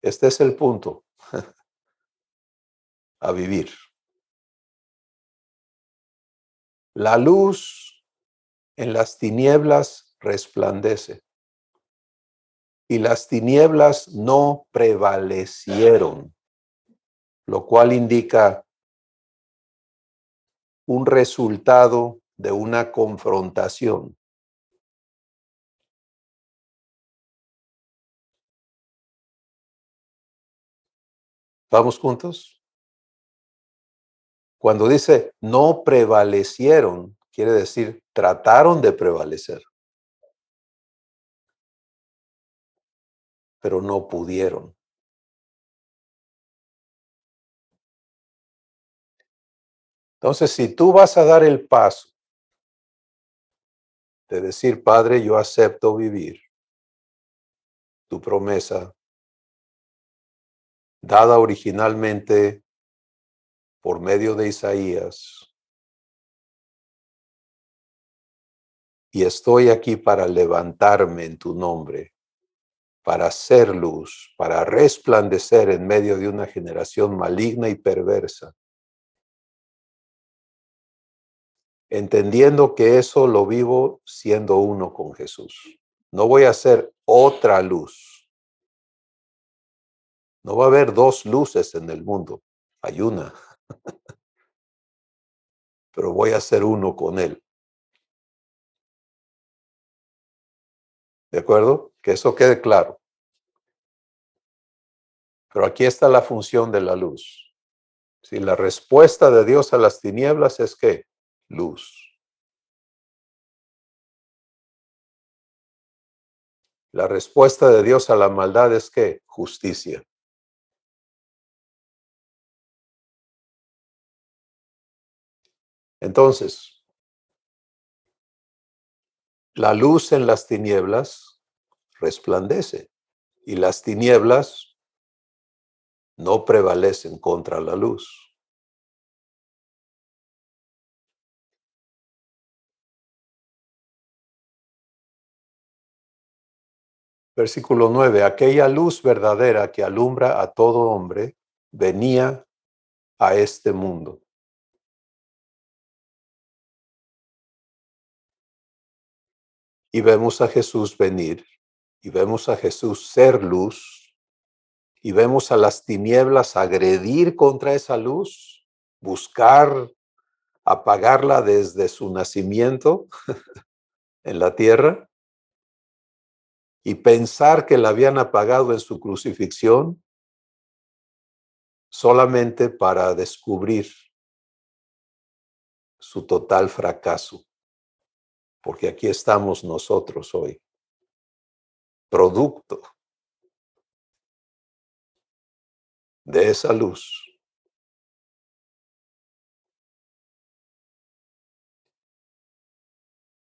Este es el punto a vivir. La luz en las tinieblas resplandece, y las tinieblas no prevalecieron, lo cual indica un resultado de una confrontación. ¿Vamos juntos? Cuando dice no prevalecieron, quiere decir trataron de prevalecer, pero no pudieron. Entonces, si tú vas a dar el paso de decir, Padre, yo acepto vivir tu promesa, dada originalmente por medio de Isaías, y estoy aquí para levantarme en tu nombre, para hacer luz, para resplandecer en medio de una generación maligna y perversa, entendiendo que eso lo vivo siendo uno con Jesús. No voy a hacer otra luz. No va a haber dos luces en el mundo. Hay una, pero voy a ser uno con Él. ¿De acuerdo? Que eso quede claro. Pero aquí está la función de la luz. Si la respuesta de Dios a las tinieblas es ¿qué? Luz. La respuesta de Dios a la maldad es ¿qué? Justicia. Entonces, la luz en las tinieblas resplandece y las tinieblas no prevalecen contra la luz. Versículo 9. Aquella luz verdadera que alumbra a todo hombre venía a este mundo. Y vemos a Jesús venir, y vemos a Jesús ser luz, y vemos a las tinieblas agredir contra esa luz, buscar apagarla desde su nacimiento en la tierra. y pensar que la habían apagado en su crucifixión solamente para descubrir su total fracaso. Porque aquí estamos nosotros hoy, producto de esa luz.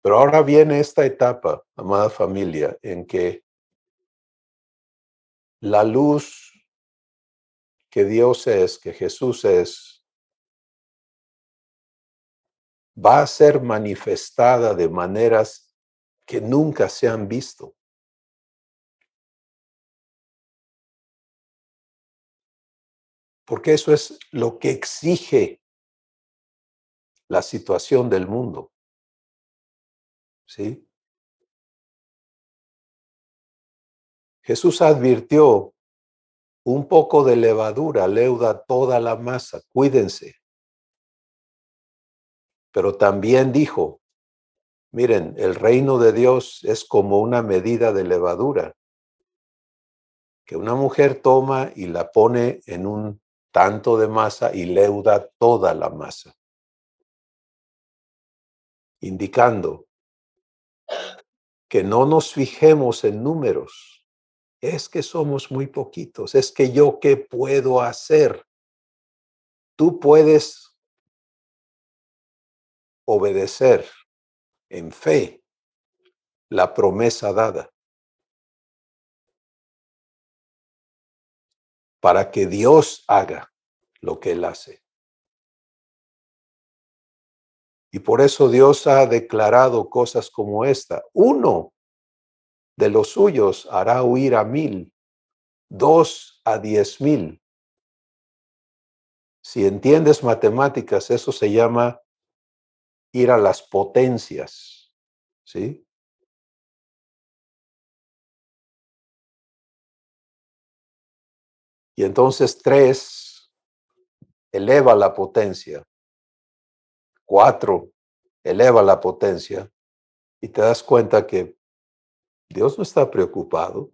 Pero ahora viene esta etapa, amada familia, en que la luz que Dios es, que Jesús es, va a ser manifestada de maneras que nunca se han visto. Porque eso es lo que exige la situación del mundo. ¿Sí? Jesús advirtió, un poco de levadura leuda toda la masa, cuídense. Pero también dijo, miren, el reino de Dios es como una medida de levadura que una mujer toma y la pone en un tanto de masa y leuda toda la masa, indicando que no nos fijemos en números. Es que somos muy poquitos, es que yo qué puedo hacer. Tú puedes obedecer en fe la promesa dada para que Dios haga lo que Él hace. Y por eso Dios ha declarado cosas como esta. Uno de los suyos hará huir a 1000, 2 a 10,000. Si entiendes matemáticas, eso se llama ir a las potencias, ¿sí? Y entonces 3 eleva la potencia, 4 eleva la potencia, y te das cuenta que Dios no está preocupado.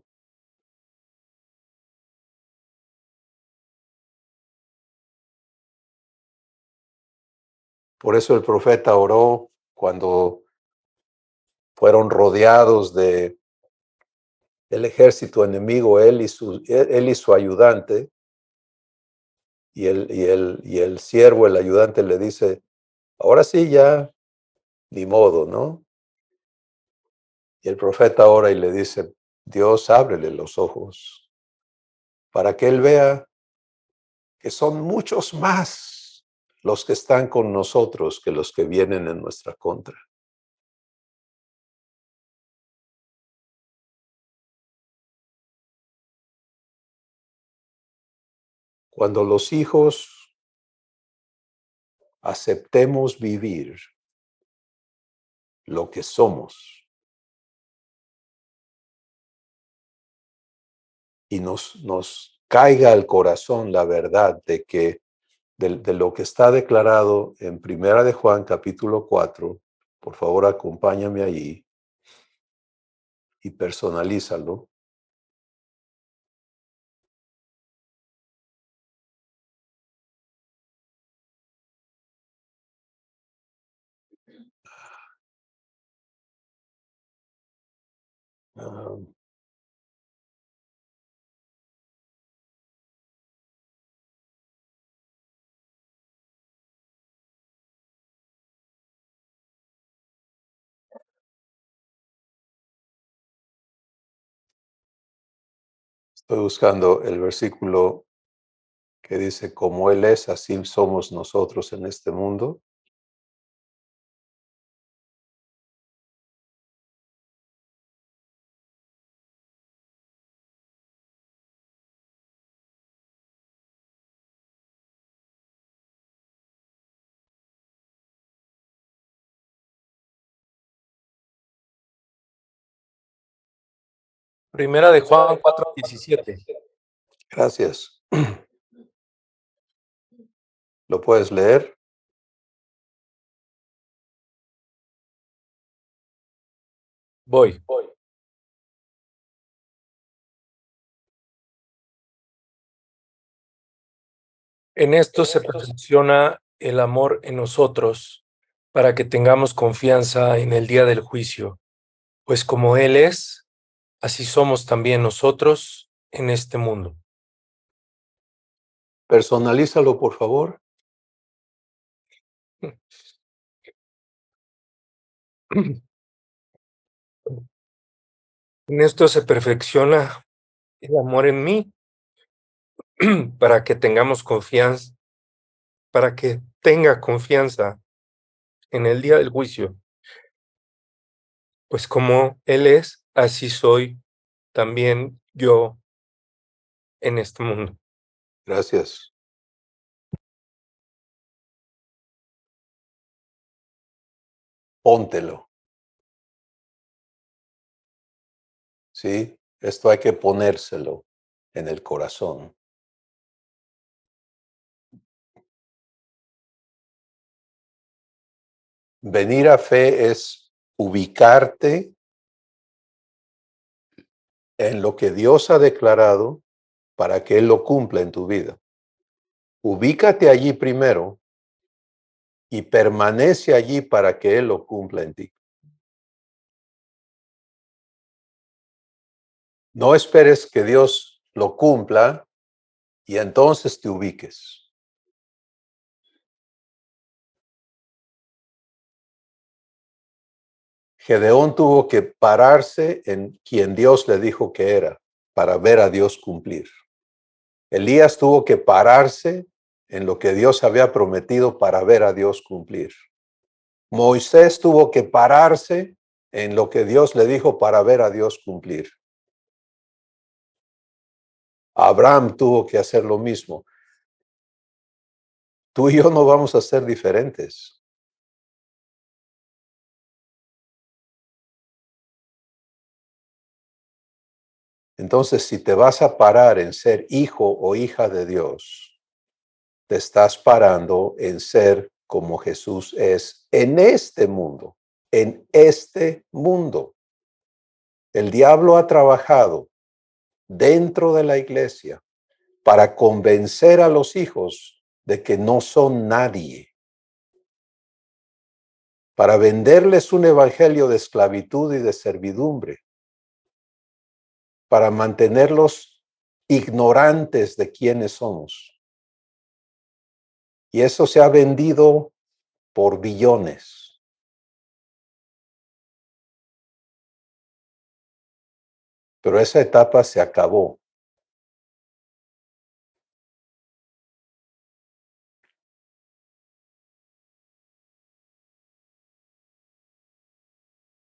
Por eso el profeta oró cuando fueron rodeados de el ejército enemigo, él y su ayudante, y el siervo, el ayudante, le dice, ahora sí ya, ni modo, ¿no? Y el profeta ora y le dice, Dios, ábrele los ojos para que él vea que son muchos más los que están con nosotros que los que vienen en nuestra contra. Cuando los hijos aceptemos vivir lo que somos y nos caiga al corazón la verdad de que de lo que está declarado en Primera de Juan capítulo 4, por favor acompáñame allí y personalízalo. Ah, estoy buscando el versículo que dice, como Él es, así somos nosotros en este mundo. Primera de Juan 4:17. Gracias. ¿Lo puedes leer? Voy. En esto se perfecciona el amor en nosotros, para que tengamos confianza en el día del juicio, pues como Él es, así somos también nosotros en este mundo. Personalízalo, por favor. En esto se perfecciona el amor en mí, para que tengamos confianza, para que tenga confianza en el día del juicio, pues como Él es, así soy también yo en este mundo. Gracias. Póntelo. ¿Sí? Esto hay que ponérselo en el corazón. Venir a fe es ubicarte en lo que Dios ha declarado para que Él lo cumpla en tu vida. Ubícate allí primero y permanece allí para que Él lo cumpla en ti. No esperes que Dios lo cumpla y entonces te ubiques. Gedeón tuvo que pararse en quien Dios le dijo que era para ver a Dios cumplir. Elías tuvo que pararse en lo que Dios había prometido para ver a Dios cumplir. Moisés tuvo que pararse en lo que Dios le dijo para ver a Dios cumplir. Abraham tuvo que hacer lo mismo. Tú y yo no vamos a ser diferentes. Entonces, si te vas a parar en ser hijo o hija de Dios, te estás parando en ser como Jesús es en este mundo. En este mundo. El diablo ha trabajado dentro de la iglesia para convencer a los hijos de que no son nadie, para venderles un evangelio de esclavitud y de servidumbre, para mantenerlos ignorantes de quiénes somos. Y eso se ha vendido por billones. Pero esa etapa se acabó.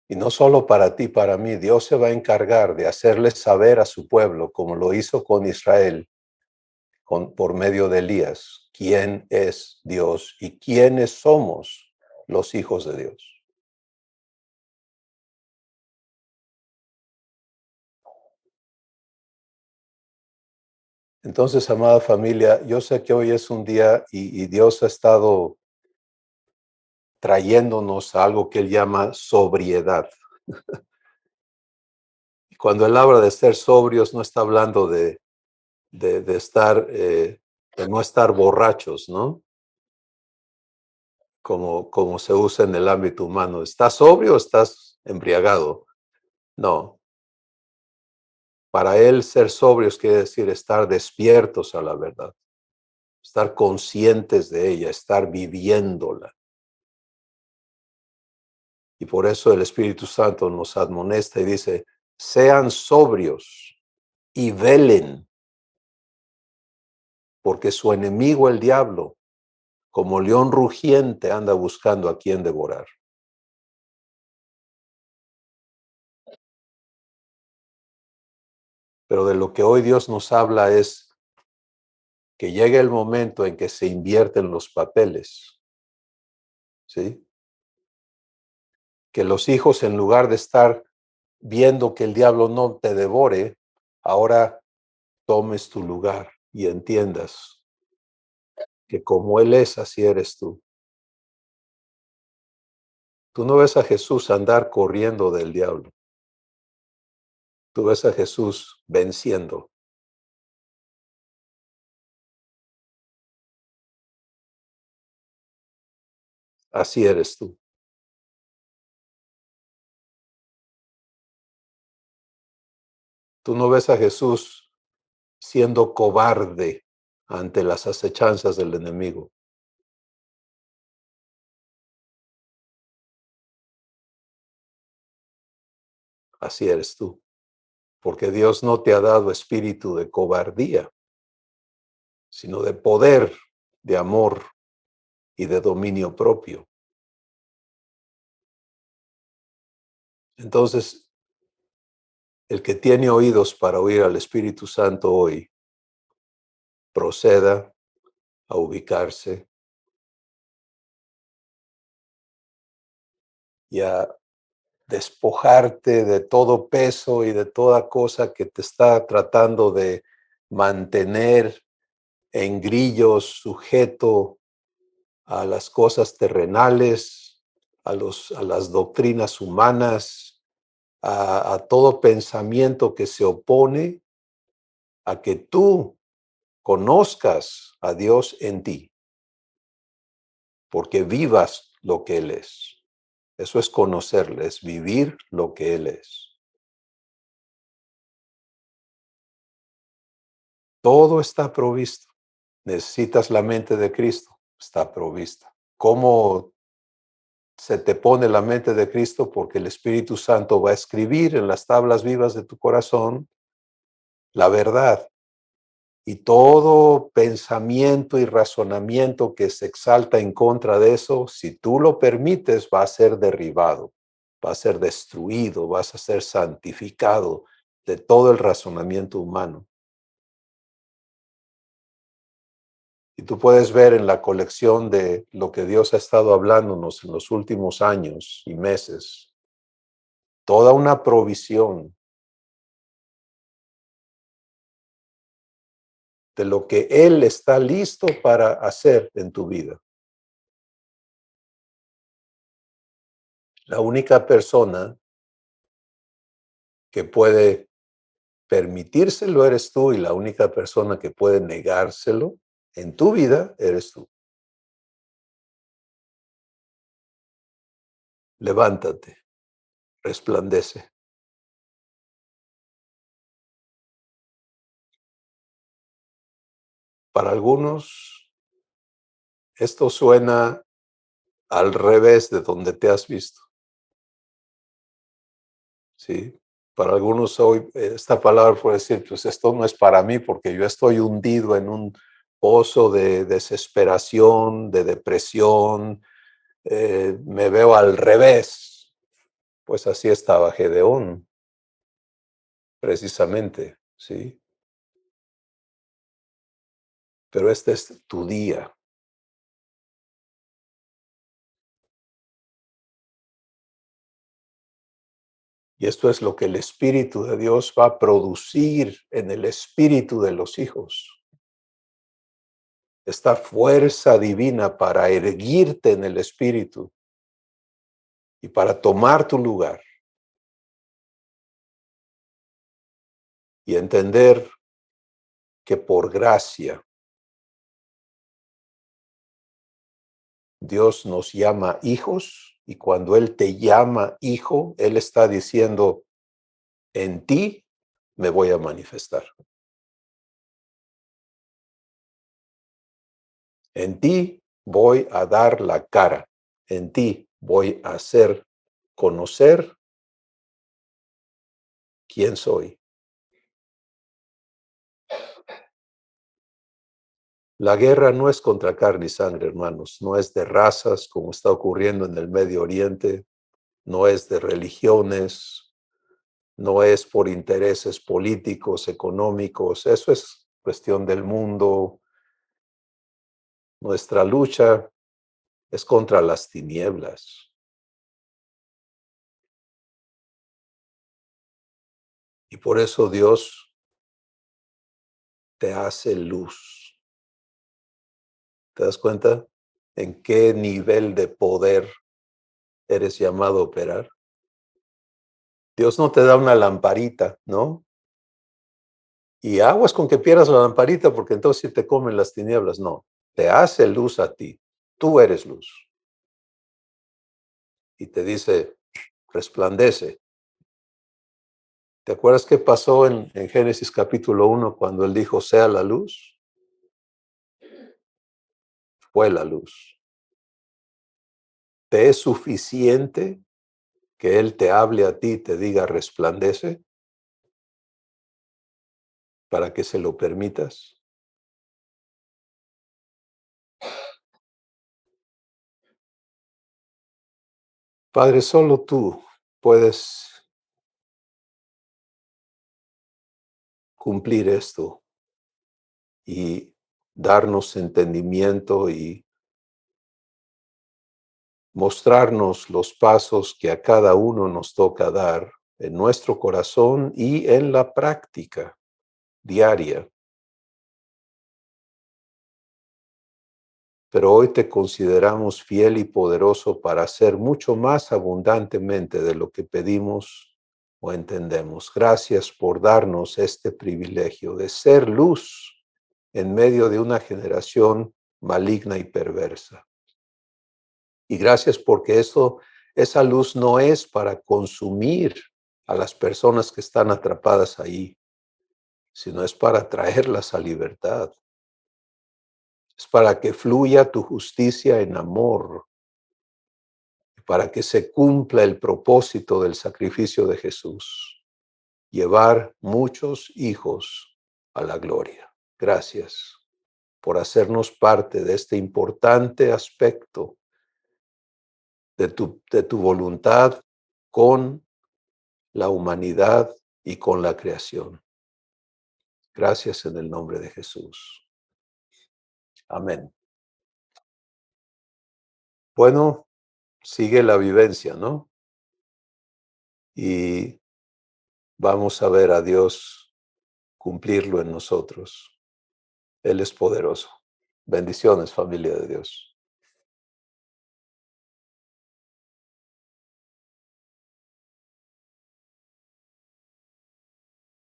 Y no solo para ti, para mí, Dios se va a encargar de hacerles saber a su pueblo, como lo hizo con Israel, por medio de Elías, quién es Dios y quiénes somos los hijos de Dios. Entonces, amada familia, yo sé que hoy es un día y Dios ha estado trayéndonos a algo que Él llama sobriedad. Cuando Él habla de ser sobrios, no está hablando de estar, de no estar borrachos, ¿no? Como se usa en el ámbito humano. ¿Estás sobrio o estás embriagado? No. Para Él ser sobrios quiere decir estar despiertos a la verdad, estar conscientes de ella, estar viviéndola. Y por eso el Espíritu Santo nos admonesta y dice, sean sobrios y velen, porque su enemigo el diablo, como león rugiente, anda buscando a quien devorar. Pero de lo que hoy Dios nos habla es que llegue el momento en que se invierten los papeles, ¿sí? Que los hijos, en lugar de estar viendo que el diablo no te devore, ahora tomes tu lugar y entiendas que como Él es, así eres tú. Tú no ves a Jesús andar corriendo del diablo. Tú ves a Jesús venciendo. Así eres tú. Tú no ves a Jesús siendo cobarde ante las acechanzas del enemigo. Así eres tú. Porque Dios no te ha dado espíritu de cobardía, sino de poder, de amor y de dominio propio. Entonces, el que tiene oídos para oír al Espíritu Santo hoy, proceda a ubicarse y a despojarte de todo peso y de toda cosa que te está tratando de mantener en grillos, sujeto a las cosas terrenales, a las doctrinas humanas, a todo pensamiento que se opone a que tú conozcas a Dios en ti, porque vivas lo que Él es. Eso es conocerle, es vivir lo que Él es. Todo está provisto. Necesitas la mente de Cristo, está provista. ¿Cómo se te pone la mente de Cristo? Porque el Espíritu Santo va a escribir en las tablas vivas de tu corazón la verdad. Y todo pensamiento y razonamiento que se exalta en contra de eso, si tú lo permites, va a ser derribado, va a ser destruido, vas a ser santificado de todo el razonamiento humano. Y tú puedes ver en la colección de lo que Dios ha estado hablándonos en los últimos años y meses, toda una provisión de lo que Él está listo para hacer en tu vida. La única persona que puede permitírselo eres tú, y la única persona que puede negárselo en tu vida eres tú. Levántate, resplandece. Para algunos, esto suena al revés de donde te has visto. ¿Sí? Para algunos hoy esta palabra puede decir, pues esto no es para mí porque yo estoy hundido en un pozo de desesperación, de depresión, me veo al revés. Pues así estaba Gedeón, precisamente, ¿sí? Pero este es tu día. Y esto es lo que el Espíritu de Dios va a producir en el espíritu de los hijos. Esta fuerza divina para erguirte en el espíritu y para tomar tu lugar y entender que por gracia Dios nos llama hijos, y cuando Él te llama hijo, Él está diciendo, en ti me voy a manifestar. En ti voy a dar la cara. En ti voy a hacer conocer quién soy. La guerra no es contra carne y sangre, hermanos. No es de razas, como está ocurriendo en el Medio Oriente. No es de religiones. No es por intereses políticos, económicos. Eso es cuestión del mundo. Nuestra lucha es contra las tinieblas. Y por eso Dios te hace luz. ¿Te das cuenta en qué nivel de poder eres llamado a operar? Dios no te da una lamparita, ¿no? Y aguas con que pierdas la lamparita, porque entonces si te comen las tinieblas. No, te hace luz a ti. Tú eres luz. y te dice, resplandece. ¿Te acuerdas qué pasó en Génesis capítulo 1 cuando él dijo, sea la luz? Fue la luz. ¿Te es suficiente que él te hable a ti y te diga, resplandece, para que se lo permitas? Padre, solo tú puedes cumplir esto y darnos entendimiento y mostrarnos los pasos que a cada uno nos toca dar en nuestro corazón y en la práctica diaria. Pero hoy te consideramos fiel y poderoso para hacer mucho más abundantemente de lo que pedimos o entendemos. Gracias por darnos este privilegio de ser luz en medio de una generación maligna y perversa. Y gracias porque esa luz no es para consumir a las personas que están atrapadas ahí, sino es para traerlas a libertad. Es para que fluya tu justicia en amor, para que se cumpla el propósito del sacrificio de Jesús, llevar muchos hijos a la gloria. Gracias por hacernos parte de este importante aspecto de tu voluntad con la humanidad y con la creación. Gracias en el nombre de Jesús. Amén. Bueno, sigue la vivencia, ¿no? Y vamos a ver a Dios cumplirlo en nosotros. Él es poderoso. Bendiciones, familia de Dios.